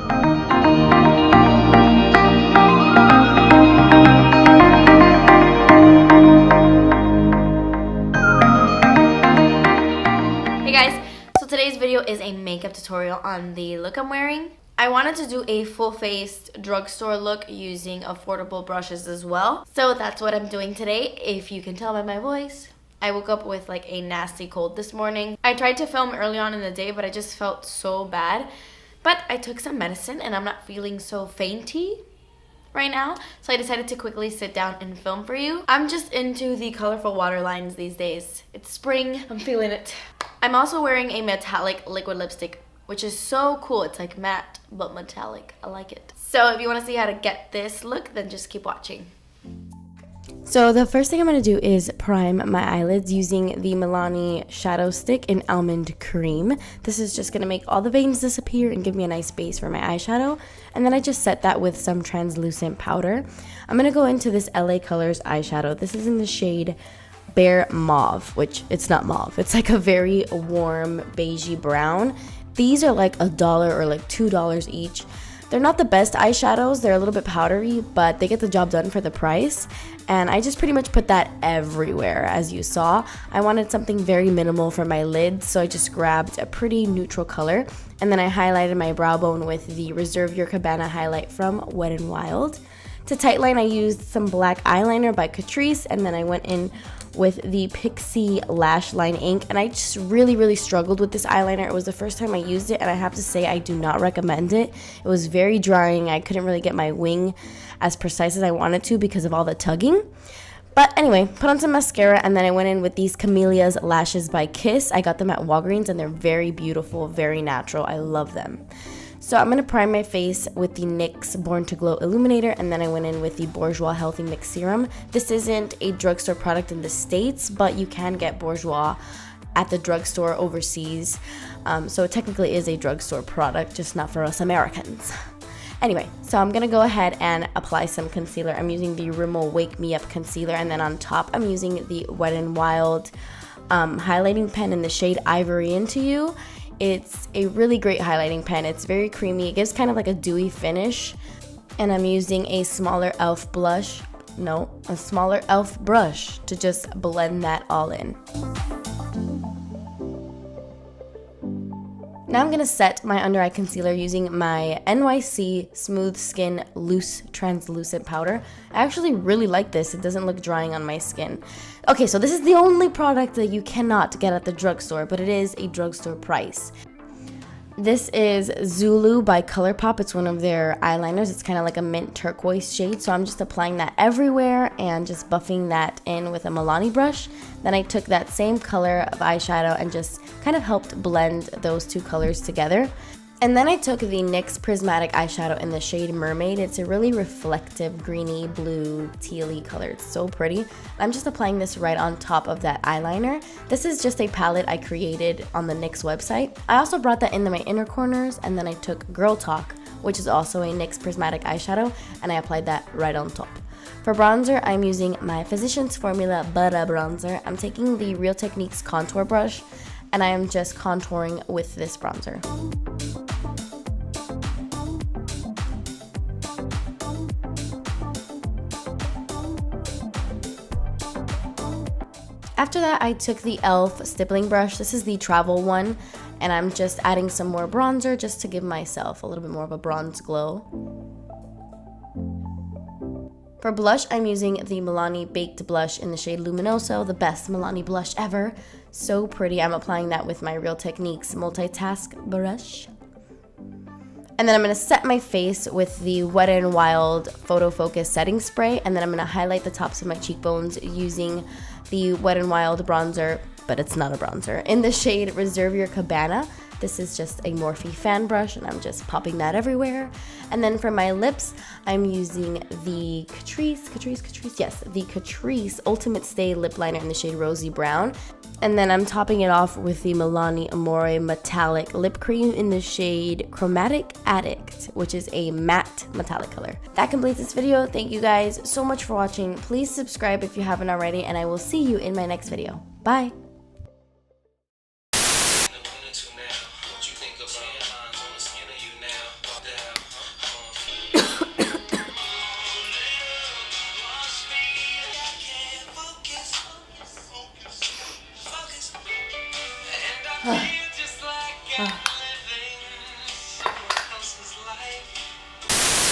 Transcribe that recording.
Hey guys, so today's video is a makeup tutorial on the look I'm wearing. I wanted to do a full-faced drugstore look using affordable brushes as well. So that's what I'm doing today, if you can tell by my voice. I woke up with like a nasty cold this morning. I tried to film early on in the day, but I just felt so bad. But I took some medicine and I'm not feeling so fainty right now, so I decided to quickly sit down and film for you. I'm just into the colorful waterlines these days. It's spring, I'm feeling it. I'm also wearing a metallic liquid lipstick, which is so cool. It's like matte but metallic. I like it. So if you want to see how to get this look, then just keep watching. So the first thing I'm going to do is prime my eyelids using the Milani Shadow Stick in Almond Cream. This is just going to make all the veins disappear and give me a nice base for my eyeshadow. And then I just set that with some translucent powder. I'm going to go into this LA Colors eyeshadow. This is in the shade Bare Mauve, which it's not mauve. It's like a very warm beigey brown. These are like $1 or like $2 each. They're not the best eyeshadows. They're a little bit powdery, but they get the job done for the price. And I just pretty much put that everywhere, as you saw. I wanted something very minimal for my lids, so I just grabbed a pretty neutral color. And then I highlighted my brow bone with the Reserve Your Cabana highlight from Wet n Wild. To tightline, I used some black eyeliner by Catrice, and then I went in with the Pixie Lash Line ink, and I just really struggled with this eyeliner. It was the first time I used it, and I have to say I do not recommend it. It was very drying. I couldn't really get my wing as precise as I wanted to because of all the tugging. But anyway, put on some mascara, and then I went in with these Camellia's Lashes by Kiss. I got them at Walgreens, and they're very beautiful, very natural. I love them. So I'm going to prime my face with the NYX Born to Glow Illuminator, and then I went in with the Bourjois Healthy Mix Serum. This isn't a drugstore product in the States, but you can get Bourjois at the drugstore overseas. So it technically is a drugstore product, just not for us Americans. Anyway, so I'm going to go ahead and apply some concealer. I'm using the Rimmel Wake Me Up Concealer, and then on top I'm using the Wet n Wild highlighting pen in the shade Ivory Into You. It's a really great highlighting pen. It's very creamy. It gives kind of like a dewy finish. And I'm using a smaller e.l.f. brush to just blend that all in. Now I'm going to set my under eye concealer using my NYC Smooth Skin Loose Translucent Powder. I actually really like this. It doesn't look drying on my skin. Okay, so this is the only product that you cannot get at the drugstore, but it is a drugstore price. This is Zulu by ColourPop. It's one of their eyeliners. It's kind of like a mint turquoise shade, so I'm just applying that everywhere and just buffing that in with a Milani brush. Then I took that same color of eyeshadow and just kind of helped blend those two colors together. And then I took the NYX Prismatic eyeshadow in the shade Mermaid. It's a really reflective greeny blue tealy color. It's so pretty. I'm just applying this right on top of that eyeliner. This is just a palette I created on the NYX website. I also brought that into my inner corners, and then I took Girl Talk, which is also a NYX Prismatic eyeshadow, and I applied that right on top. For bronzer, I'm using my Physicians Formula Butter Bronzer. I'm taking the Real Techniques contour brush, and I am just contouring with this bronzer. After that, I took the e.l.f. stippling brush. This is the travel one, and I'm just adding some more bronzer just to give myself a little bit more of a bronze glow. For blush, I'm using the Milani Baked Blush in the shade Luminoso, the best Milani blush ever. So pretty. I'm applying that with my Real Techniques Multitask brush. And then I'm going to set my face with the Wet n Wild Photo Focus Setting Spray, and then I'm going to highlight the tops of my cheekbones using the Wet n Wild bronzer, but it's not a bronzer, in the shade Reserve Your Cabana. This is just a Morphe fan brush, and I'm just popping that everywhere. And then for my lips, I'm using the Catrice Ultimate Stay Lip Liner in the shade Rosy Brown. And then I'm topping it off with the Milani Amore Metallic Lip Cream in the shade Chromatic Addict, which is a matte metallic color. That completes this video. Thank you guys so much for watching. Please subscribe if you haven't already, and I will see you in my next video. Bye! Ugh.